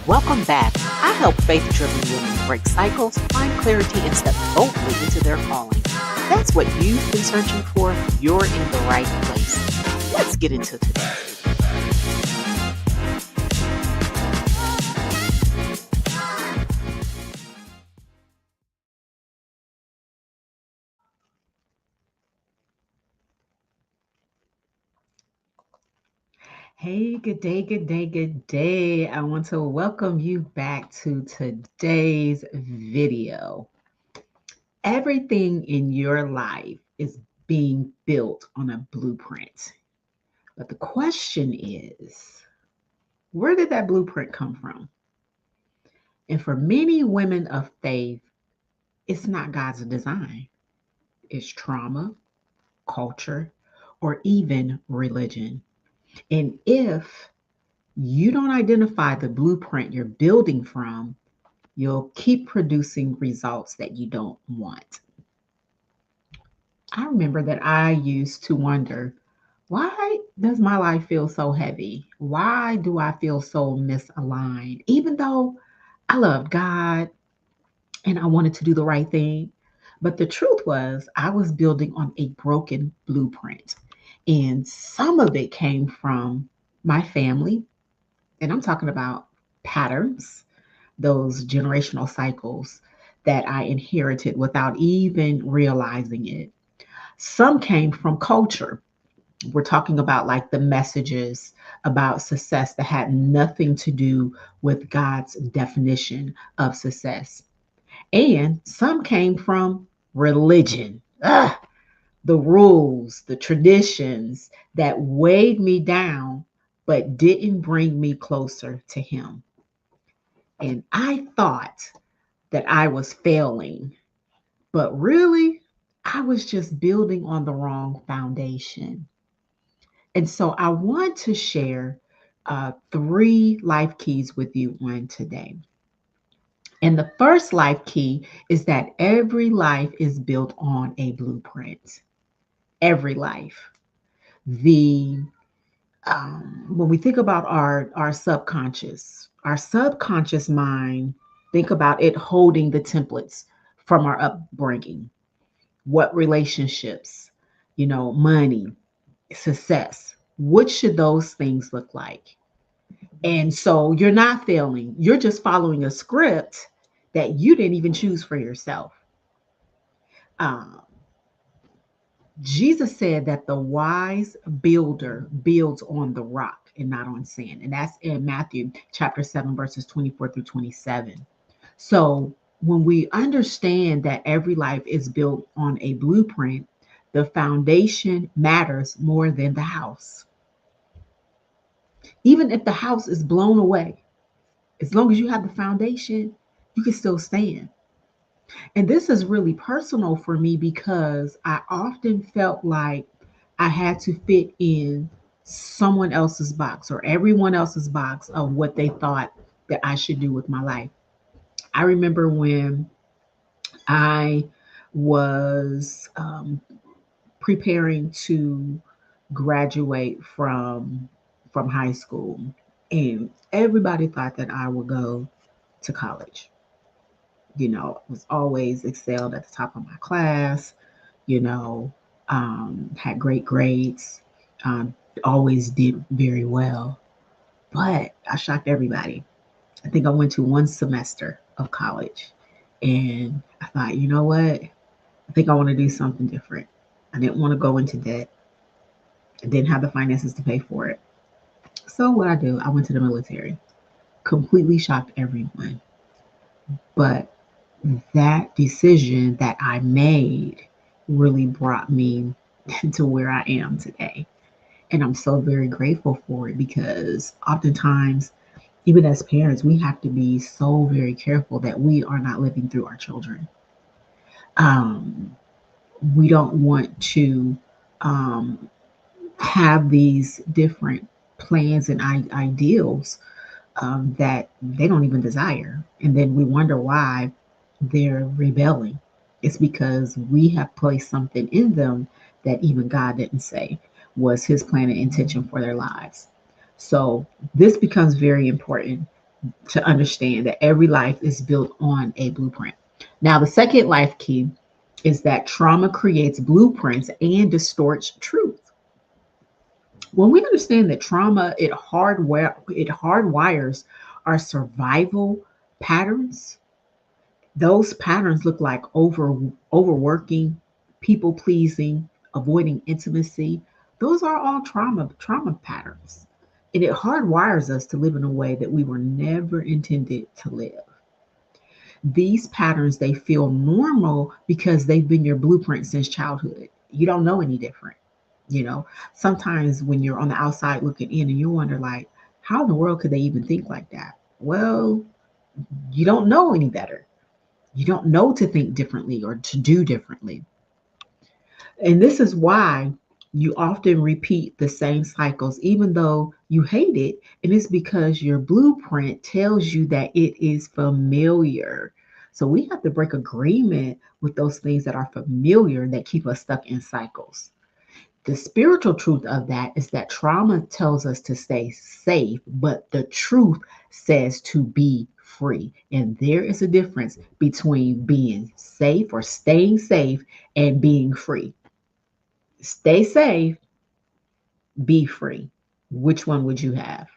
Welcome back. I help faith-driven women break cycles, find clarity, and step boldly into their calling. If that's what you've been searching for, you're in the right place. Let's get into today's video. Hey, good day, good day, good day. I want to welcome you back to today's video. Everything in your life is being built on a blueprint. But the question is, where did that blueprint come from? And for many women of faith, it's not God's design. It's trauma, culture, or even religion. And if you don't identify the blueprint you're building from, you'll keep producing results that you don't want. I remember that I used to wonder, why does my life feel so heavy? Why do I feel so misaligned? Even though I loved God and I wanted to do the right thing. But the truth was, I was building on a broken blueprint. And some of it came from my family. And I'm talking about patterns, those generational cycles that I inherited without even realizing it. Some came from culture. We're talking about like the messages about success that had nothing to do with God's definition of success. And some came from religion. The rules, the traditions that weighed me down, but didn't bring me closer to Him. And I thought that I was failing, but really, I was just building on the wrong foundation. And so I want to share three life keys with you on today. And the first life key is that every life is built on a blueprint. Every life. The When we think about our subconscious mind, think about it holding the templates from our upbringing. What relationships, money, success. What should those things look like? And so you're not failing. You're just following a script that you didn't even choose for yourself. Um, Jesus said that the wise builder builds on the rock and not on sand. And that's in Matthew chapter 7, verses 24 through 27. So when we understand that every life is built on a blueprint, the foundation matters more than the house. Even if the house is blown away, as long as you have the foundation, you can still stand. And this is really personal for me because I often felt like I had to fit in someone else's box or everyone else's box of what they thought that I should do with my life. I remember when I was preparing to graduate from high school, and everybody thought that I would go to college. Was always excelled at the top of my class, had great grades, always did very well. But I shocked everybody. I think I went to one semester of college and I thought, you know what? I think I want to do something different. I didn't want to go into debt. I didn't have the finances to pay for it. So what I do, I went to the military. Completely shocked everyone. But that decision that I made really brought me to where I am today. And I'm so very grateful for it because oftentimes, even as parents, we have to be so very careful that we are not living through our children. Um, we don't want to um, have these different plans and ideals that they don't even desire. And then we wonder why they're rebelling. It's because we have placed something in them that even God didn't say was His plan and intention for their lives. So this becomes very important to understand that every life is built on a blueprint. Now, the second life key is that trauma creates blueprints and distorts truth. When we understand that trauma, it hardwires our survival patterns. Those patterns look like overworking, people pleasing, avoiding intimacy. Those are all trauma patterns. And it hardwires us to live in a way that we were never intended to live. These patterns, they feel normal because they've been your blueprint since childhood. You don't know any different. You know, sometimes when you're on the outside looking in and you wonder like, how in the world could they even think like that? Well, you don't know any better. You don't know to think differently or to do differently. And this is why you often repeat the same cycles, even though you hate it. And it's because your blueprint tells you that it is familiar. So we have to break agreement with those things that are familiar that keep us stuck in cycles. The spiritual truth of that is that trauma tells us to stay safe, but the truth says to be free. And there is a difference between being safe or staying safe and being free. Stay safe, be free. Which one would you have?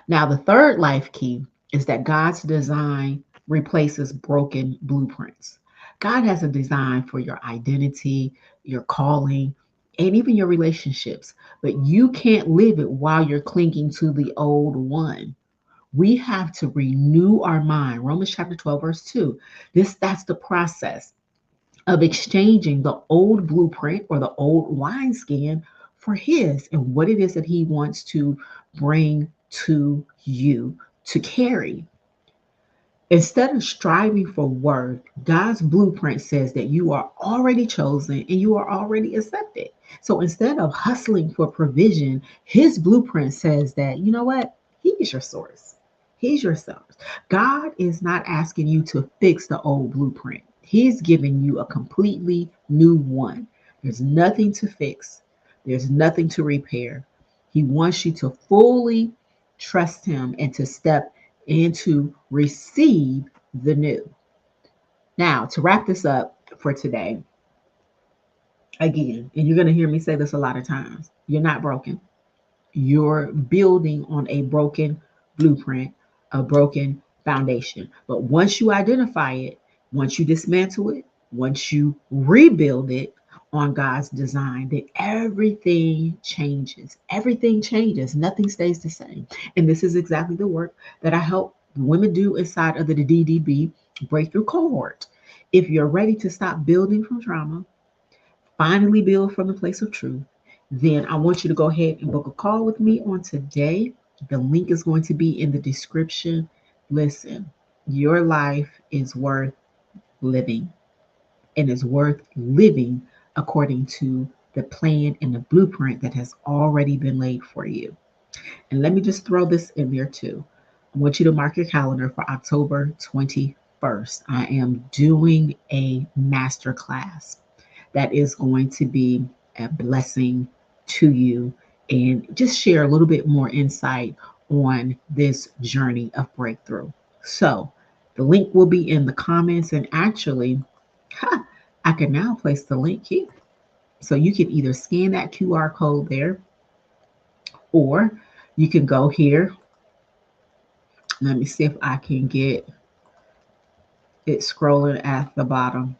Now, the third life key is that God's design replaces broken blueprints. God has a design for your identity, your calling, and even your relationships, but you can't live it while you're clinging to the old one. We have to renew our mind. Romans chapter 12, verse 2. That's the process of exchanging the old blueprint or the old wineskin for his and what it is that he wants to bring to you to carry. Instead of striving for worth, God's blueprint says that you are already chosen and you are already accepted. So instead of hustling for provision, his blueprint says that, you know what? He is your source. He's your source. God is not asking you to fix the old blueprint. He's giving you a completely new one. There's nothing to fix. There's nothing to repair. He wants you to fully trust him and to step and to receive the new. Now, to wrap this up for today, again, and you're going to hear me say this a lot of times, you're not broken. You're building on a broken blueprint, a broken foundation. But once you identify it, once you dismantle it, once you rebuild it on God's design, then everything changes. Everything changes. Nothing stays the same. And this is exactly the work that I help women do inside of the D.D.B breakthrough cohort. If you're ready to stop building from trauma, finally build from the place of truth, then I want you to go ahead and book a call with me on today. The link is going to be in the description. Listen, your life is worth living, and is worth living according to the plan and the blueprint that has already been laid for you. And let me just throw this in there too. I want you to mark your calendar for October 21st. I am doing a masterclass that is going to be a blessing to you and just share a little bit more insight on this journey of breakthrough. So the link will be in the comments, and actually, I can now place the link here. So you can either scan that QR code there, or you can go here. Let me see if I can get it scrolling at the bottom,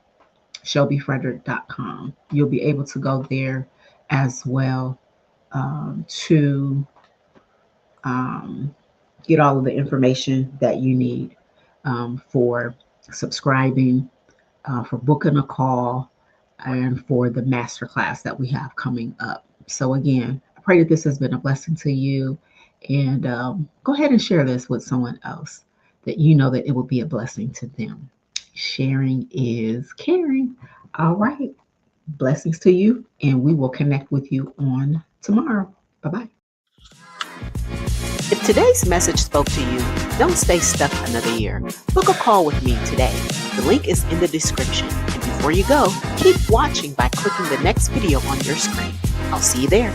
shelbyfrederick.com. You'll be able to go there as well to get all of the information that you need for subscribing, for booking a call, and for the masterclass that we have coming up. So again, I pray that this has been a blessing to you, and go ahead and share this with someone else that you know that it will be a blessing to them. Sharing is caring. All right. Blessings to you, and we will connect with you on tomorrow. Bye-bye. If today's message spoke to you, don't stay stuck another year. Book a call with me today. The link is in the description. And before you go, keep watching by clicking the next video on your screen. I'll see you there.